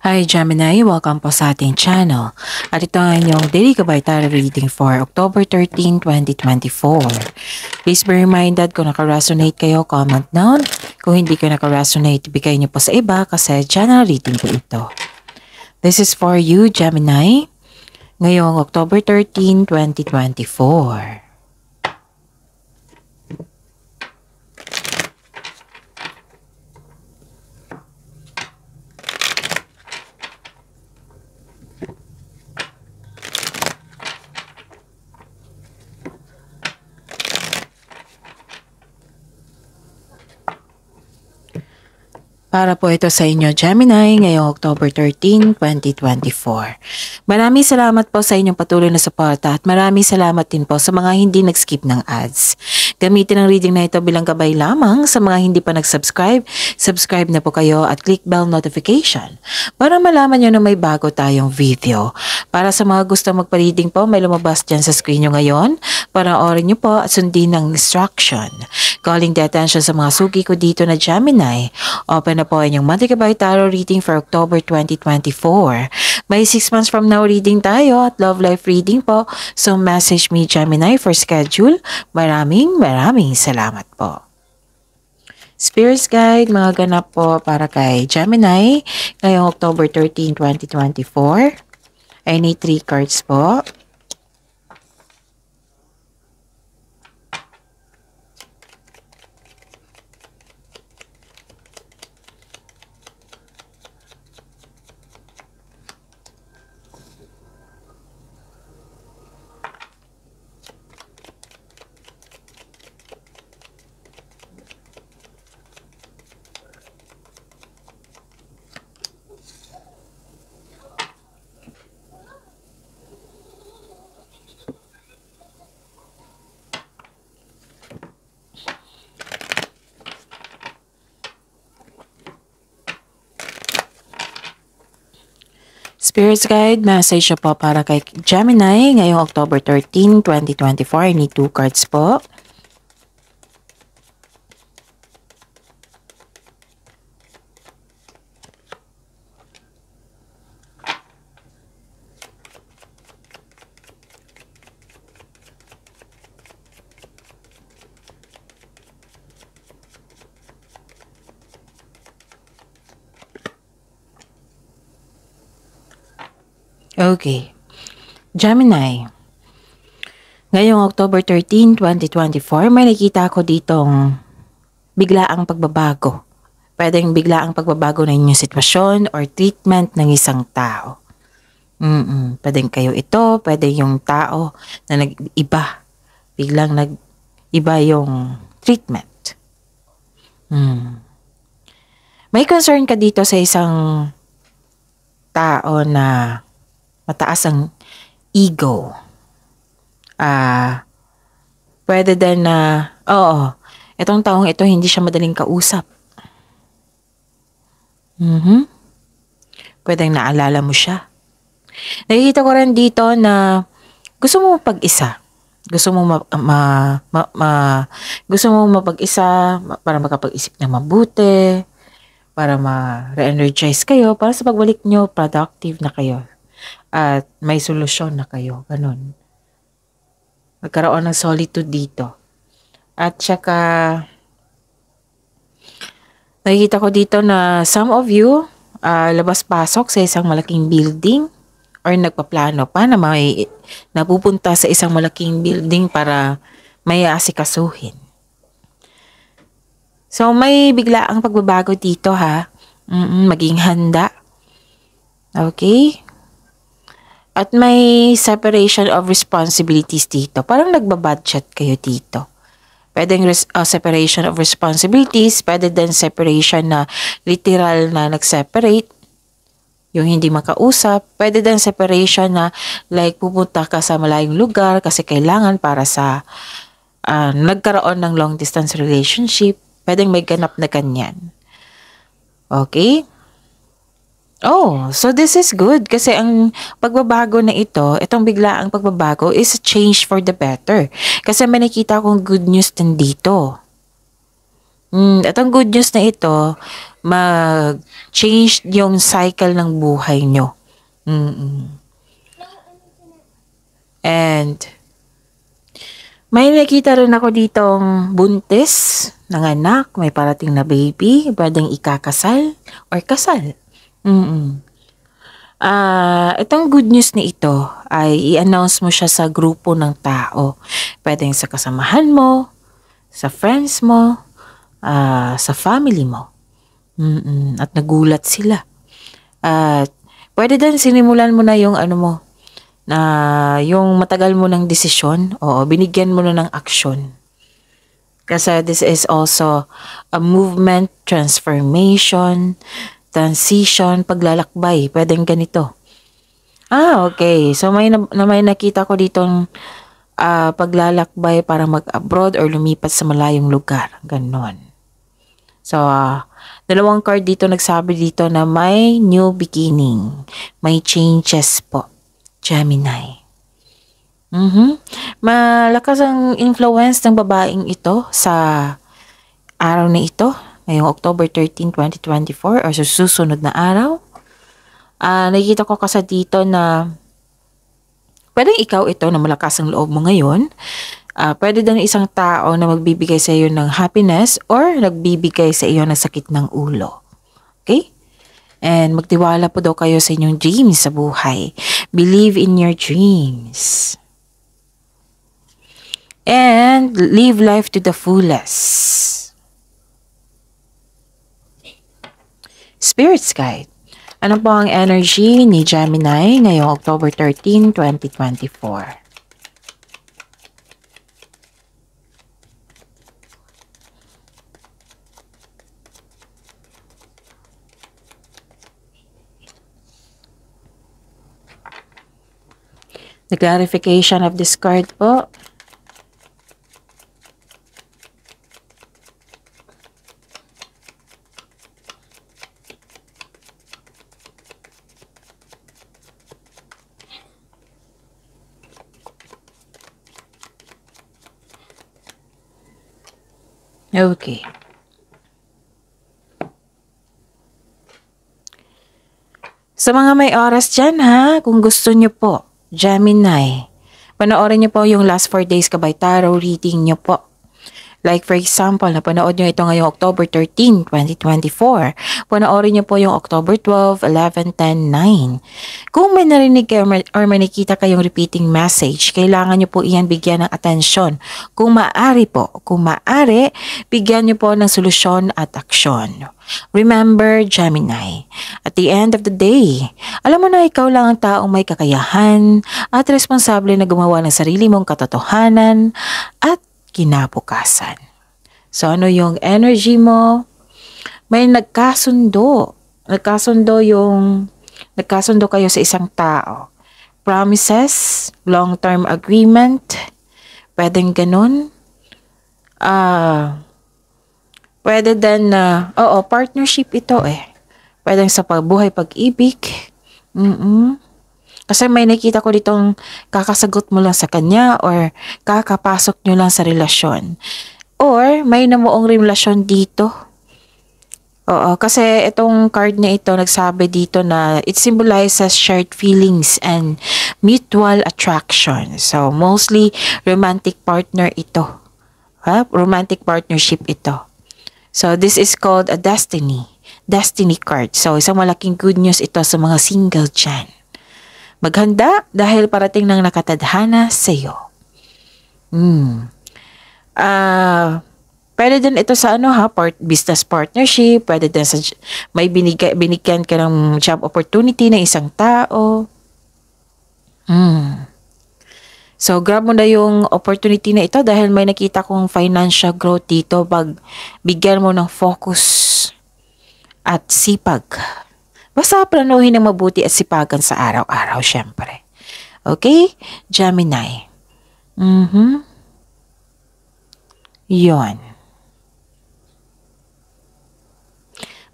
Hi Gemini, welcome po sa ating channel. At ito ang inyong daily gabay tarot reading for October 13, 2024. Please be reminded kung naka-resonate kayo, comment down. Kung hindi kayo naka-resonate, ibigay niyo po sa iba kasi channel reading po ito. This is for you, Gemini, ngayong October 13, 2024. Para po ito sa inyo, Gemini, ngayong October 13, 2024. Maraming salamat po sa inyong patuloy na suporta at maraming salamat din po sa mga hindi nag-skip ng ads. Gamitin ang reading na ito bilang gabay lamang sa mga hindi pa nag-subscribe. Subscribe na po kayo at click bell notification para malaman nyo na may bago tayong video. Para sa mga gusto magpa-reading po, may lumabas dyan sa screen nyo ngayon. Panoorin nyo po at sundin ang instruction. Calling the attention sa mga suki ko dito na Gemini. Open na po ang inyong monthly gabay tarot reading for October 2024. May 6 months from now reading tayo at love life reading po. So message me Gemini for schedule. Maraming salamat po. Spirits Guide, mga ganap po para kay Gemini ngayong October 13, 2024. I need 3 cards po. Spirits Guide, message po para kay Gemini ngayong October 13, 2024. I need 2 cards po. Okay. Gemini. Ngayong October 13, 2024, may nakita ako ditong biglaang pagbabago. Pwedeng biglaang pagbabago ng inyong sitwasyon or treatment ng isang tao. Pwedeng kayo ito, pwede yung tao na nag-iba. Biglang nag-iba yung treatment. May concern ka dito sa isang tao na mataas ang ego. Pwede din na, itong taong ito hindi siya madaling kausap. Pwedeng naalala mo siya. Nakikita ko rin dito na gusto mo mapag-isa. Gusto mo gusto mo mapag-isa para makapag-isip ng mabuti, para ma-re-energize kayo, para sa pagbalik nyo, productive na kayo. At may solusyon na kayo. Ganun. Magkaroon ng solitude dito. At saka, nakikita ko dito na some of you labas-pasok sa isang malaking building or nagpaplano pa na may napupunta sa isang malaking building para may asikasuhin. So, may biglaang pagbabago dito ha. Maging handa. Okay? At may separation of responsibilities dito. Parang nagbabudget kayo dito. Pwedeng separation of responsibilities. Pwede din separation na literal na nag-separate. Yung hindi makausap. Pwede din separation na like pupunta ka sa malayong lugar kasi kailangan para sa nagkaroon ng long distance relationship. Pwedeng may ganap na ganyan. Okay? Oh, so this is good kasi ang pagbabago na ito, itong biglaang pagbabago is a change for the better. Kasi may nakita akong good news din dito. At ang good news na ito, mag-change yung cycle ng buhay nyo. And may nakita rin ako ditong buntis ng anak, may parating na baby, pwedeng ikakasal or kasal. Itong good news na ito ay i-announce mo siya sa grupo ng tao. Pwedeng sa kasamahan mo, sa friends mo, sa family mo. At nagulat sila. At pwede din sinimulan mo na yung ano mo, na yung matagal mo ng desisyon, binigyan mo na ng aksyon. Kasi this is also a movement, transformation, transition, paglalakbay. Pwedeng ganito. Okay. So may nakita ko ditong paglalakbay para mag-abroad or lumipat sa malayong lugar. Ganon. So, dalawang card dito nagsabi dito na may new beginning. May changes po. Gemini. Malakas ang influence ng babaeng ito sa araw na ito, ngayong October 13, 2024 or sa susunod na araw. Nakikita ko kasi dito na pwedeng ikaw ito na malakas ang loob mo ngayon. Pwede din isang tao na magbibigay sa iyo ng happiness or nagbibigay sa iyo ng sakit ng ulo. Okay? And magtiwala po daw kayo sa inyong dreams sa buhay. Believe in your dreams. And live life to the fullest. Spirit's Guide. Ano po ang energy ni Gemini ngayong October 13, 2024? The clarification of this card po. Okay. Sa mga may oras dyan kung gusto nyo po, Gemini, panoorin niyo po yung last 4 days kabay tarot reading niyo po. Like for example, napanood niyo ito ngayong October 13, 2024. Panoorin niyo po yung October 12, 11, 10, 9. Kung may narinig kayo or may nakita kayong repeating message, kailangan niyo po iyan bigyan ng atensyon. Kung maaari, bigyan niyo po ng solusyon at aksyon. Remember, Gemini, at the end of the day, alam mo na ikaw lang ang taong may kakayahan at responsable na gumawa ng sarili mong katotohanan at kinabukasan. So ano yung energy mo? May nagkasundo. Nagkasundo kayo sa isang tao. Promises, long-term agreement, pwedeng ganun. Pwede din na, partnership ito Pwedeng sa pagbuhay, pag-ibig. Kasi may nakita ko ditong kakasagot mo lang sa kanya or kakapasok nyo lang sa relasyon. Or may namuong relasyon dito. Kasi itong card na ito nagsabi dito na it symbolizes shared feelings and mutual attraction. So mostly romantic partner ito. Romantic partnership ito. So this is called a destiny card. So isang malaking good news ito sa mga single dyan. Maghanda dahil parating ng nakatadhana sa iyo. Pwede din ito sa business partnership, pwede din sa may binigyan ka ng job opportunity ng isang tao. So grab mo na yung opportunity na ito dahil may nakita kong financial growth dito pag bigyan mo ng focus at sipag. Basta planuhin ng mabuti at sipagan sa araw-araw, syempre. Okay? Gemini. Yon.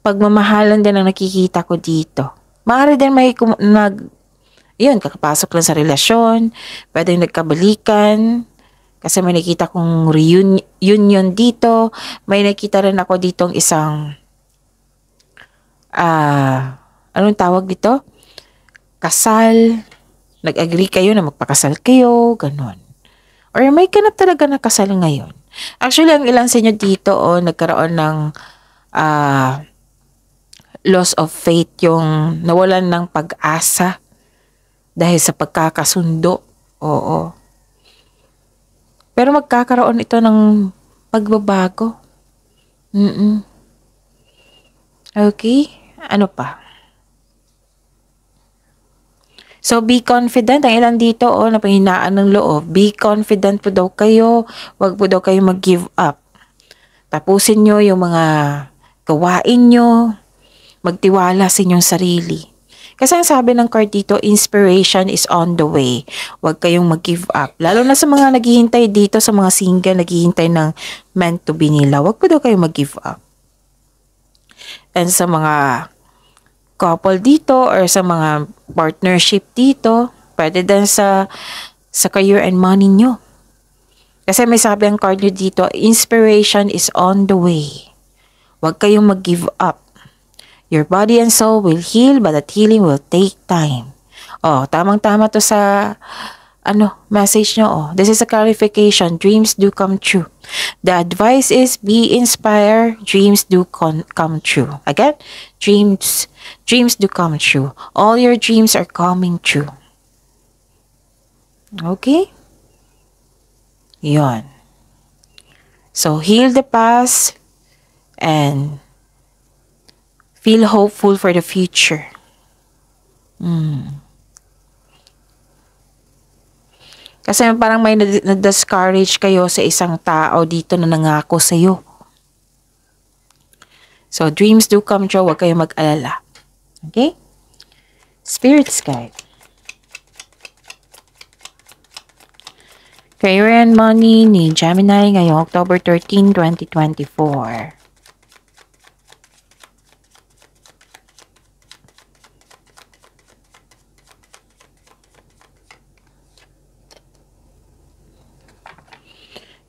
Pagmamahalan din ang nakikita ko dito. Maaari din may kakapasok lang sa relasyon, pwedeng nagkabalikan, Kasi may nakita kong reunion dito. May nakita rin ako ditong isang, anong tawag dito? Kasal. Nag-agree kayo na magpakasal kayo, ganun. Or may ganap talaga na kasal ngayon. Actually, ang ilan sa inyo dito, nagkaroon ng loss of faith, yung nawalan ng pag-asa dahil sa pagkakasundo. Oo. Pero magkakaroon ito ng pagbabago. Okay? Ano pa? So, be confident. Ang ilan dito, napahinaan ng loob. Be confident po daw kayo. Huwag po daw kayo mag-give up. Tapusin nyo yung mga gawain nyo. Magtiwala sa inyong sarili. Kasi ang sabi ng card dito, inspiration is on the way. Huwag kayong mag-give up. Lalo na sa mga naghihintay dito, sa mga single, naghihintay ng meant to be nila. Huwag po daw kayong mag-give up. And sa mga couple dito or sa mga partnership dito, pwede din sa career and money nyo. Kasi may sabi ang card nyo dito, inspiration is on the way. Huwag kayong mag-give up. Your body and soul will heal, but that healing will take time. Tamang-tama to sa message nyo. This is a clarification. Dreams do come true. The advice is be inspired. Dreams do come true. Again, dreams do come true. All your dreams are coming true. Okay? Yon. So, heal the past and feel hopeful for the future. Kasi parang may na-discourage kayo sa isang tao dito na nangako sa iyo. So, dreams do come true. Huwag kayong mag-alala. Okay? Spirit's Guide. Career and Money ni Gemini ngayong October 13, 2024.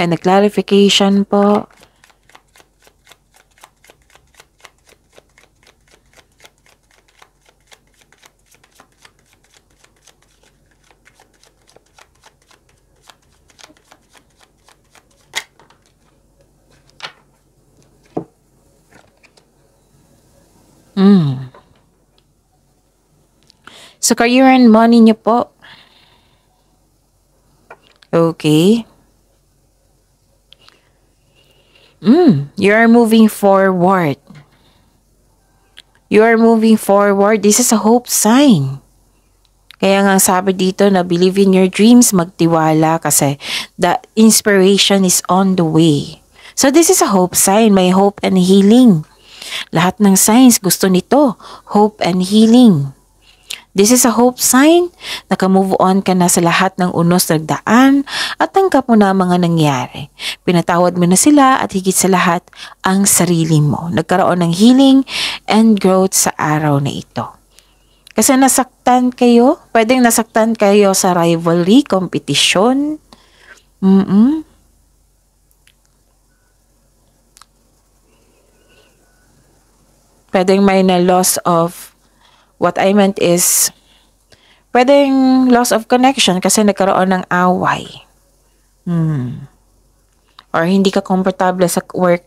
And the clarification po, so career and money niyo po. Okay. You are moving forward. You are moving forward. This is a hope sign. Kaya nga sabi dito na believe in your dreams, magtiwala kasi the inspiration is on the way. So this is a hope sign. May hope and healing. Lahat ng signs gusto nito. Hope and healing. This is a hope sign. Naka-move on ka na sa lahat ng unos nagdaan at tanggap mo na ang mga nangyari. Pinatawad mo na sila at higit sa lahat ang sarili mo. Nagkaroon ng healing and growth sa araw na ito. Kasi nasaktan kayo. Pwedeng nasaktan kayo sa rivalry, competition. Pwedeng may na loss of, what I meant is, pwedeng loss of connection kasi nagkaroon ng away. Or hindi ka komportable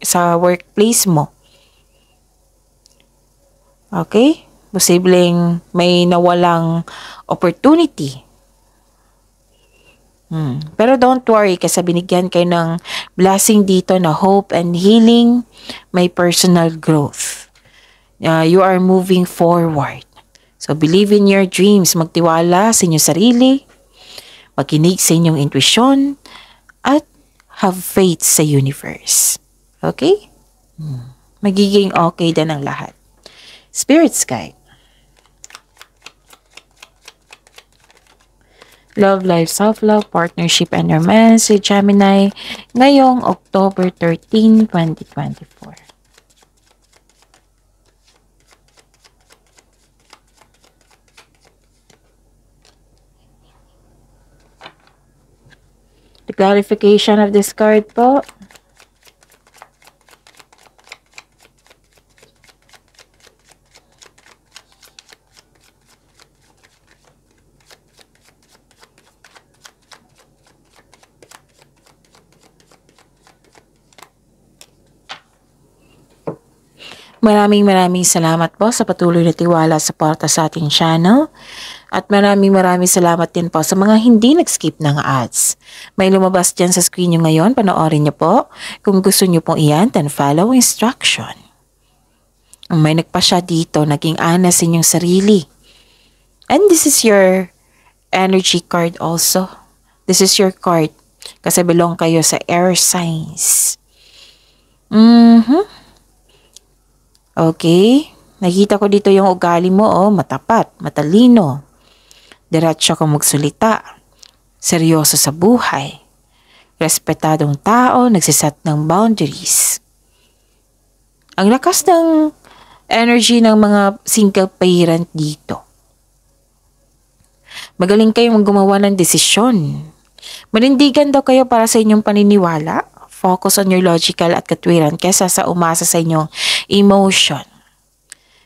sa workplace mo. Okay? Posibleng may nawalang opportunity. Pero don't worry kasi binigyan kayo ng blessing dito na hope and healing, may personal growth. You are moving forward. So believe in your dreams, magtiwala sa inyong sarili, makinig sa inyong intuition, at have faith sa universe. Okay? Magiging okay din ang lahat. Spirit's Guide. Love, life, self-love, partnership, and romance si Gemini ngayong October 13, 2024. The clarification of this card po. Maraming salamat po sa patuloy na tiwala sa suporta sa ating channel. At maraming salamat din po sa mga hindi nag-skip ng ads. May lumabas dyan sa screen nyo ngayon, panoorin nyo po. Kung gusto nyo pong iyan, then follow instruction. May nagpa siya dito, naging anas inyong sarili. And this is your energy card also. This is your card. Kasi belong kayo sa air signs. Okay. Nakita ko dito yung ugali mo, matapat, matalino. Diretso kang magsulita. Seryoso sa buhay. Respetadong tao, nagsiset ng boundaries. Ang lakas ng energy ng mga single parent dito. Magaling kayong gumawa ng desisyon. Manindigan daw kayo para sa inyong paniniwala. Focus on your logical at katwiran kesa sa umasa sa inyong emotion.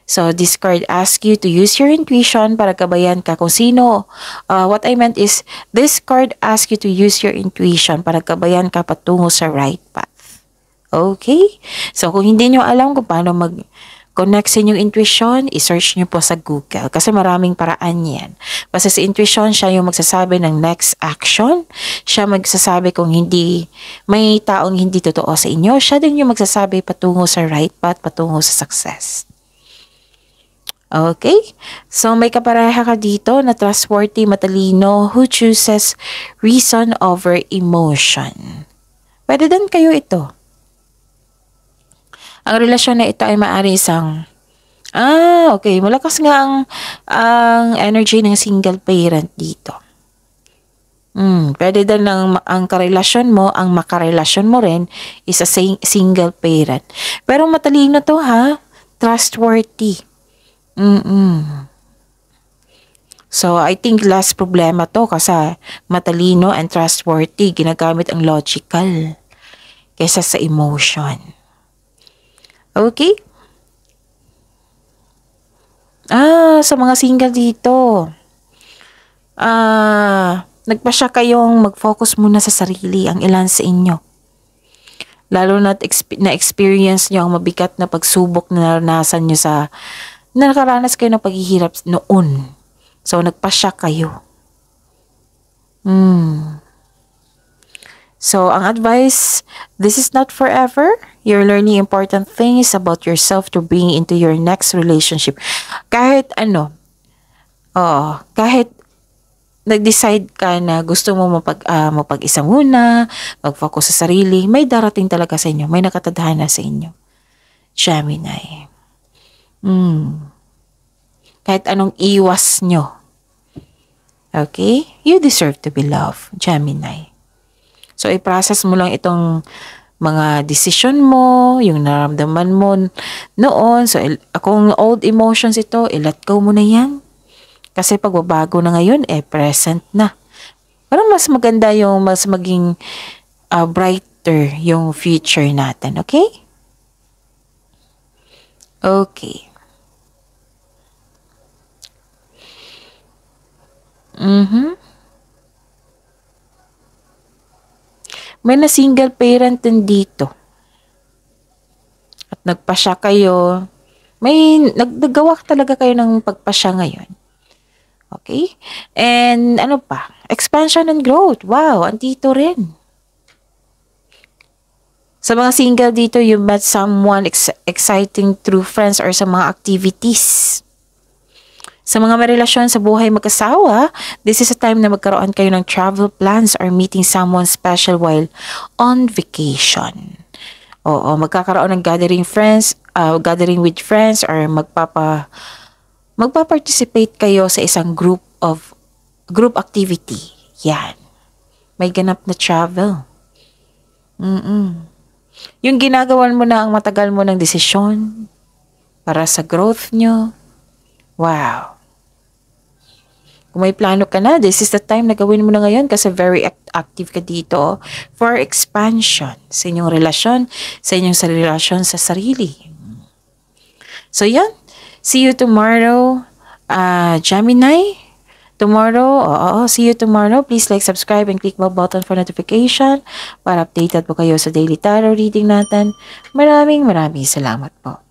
So, this card asks you to use your intuition para gabayan ka kung sino. What I meant is, this card asks you to use your intuition para gabayan ka patungo sa right path. Okay? So, kung hindi nyo alam kung paano mag-connect sa inyong intuition, i-search nyo po sa Google kasi maraming paraan yan. Basta sa intuition, siya yung magsasabi ng next action. Siya magsasabi kung hindi, may taong hindi totoo sa inyo. Siya din yung magsasabi patungo sa right path, patungo sa success. Okay? So, may kapareha ka dito na trustworthy, matalino, who chooses reason over emotion. Pwede din kayo ito. Ang relasyon na ito ay maaari isang, okay, malakas nga ang energy ng single parent dito. Pwede din ang karelasyon mo, ang makarelasyon mo rin is a single parent. Pero matalino to ha, trustworthy. So, I think less problema to kasi matalino and trustworthy, ginagamit ang logical kaysa sa emotion. Okay? Sa mga single dito, nagpa siya kayong mag-focus muna sa sarili, ang ilan sa inyo. Lalo na-experience nyo ang mabigat na pagsubok na naranasan nyo na nakaranas kayo ng paghihirap noon. So, nagpa-shock kayo. So, ang advice, this is not forever. You're learning important things about yourself to bring into your next relationship. Kahit kahit nag-decide ka na gusto mo mapag-isa muna, mag-focus sa sarili, may darating talaga sa inyo, may nakatadhana sa inyo. Gemini. Kahit anong iwas nyo. Okay? You deserve to be loved, Gemini. So, i-process mo lang itong mga decision mo, yung naramdaman mo noon. So, kung old emotions ito, i-let go mo na yan. Kasi pagbabago na ngayon, present na. Parang mas maganda yung mas maging brighter yung future natin. Okay? Okay. May na single parent din dito. At nagpasya kayo. May naggawa talaga kayo ng pagpasya ngayon. Okay? And ano pa? Expansion and growth. Wow, andito rin. Sa mga single dito, you met someone exciting through friends or sa mga activities. Sa mga may relasyon sa buhay mag-asawa, this is a time na magkaroon kayo ng travel plans or meeting someone special while on vacation. Oo, magkakaroon ng gathering with friends or magpa-participate kayo sa isang group activity. Yan. May ganap na travel. Yung ginagawan mo na ang matagal mo ng desisyon para sa growth nyo. Wow. Kung may plano ka na, this is the time na gawin mo na ngayon kasi very active ka dito for expansion sa inyong relasyon, sa inyong relasyon sa sarili. So yan, see you tomorrow, Gemini. See you tomorrow. Please like, subscribe, and click the button for notification para updated po kayo sa daily tarot reading natin. Maraming salamat po.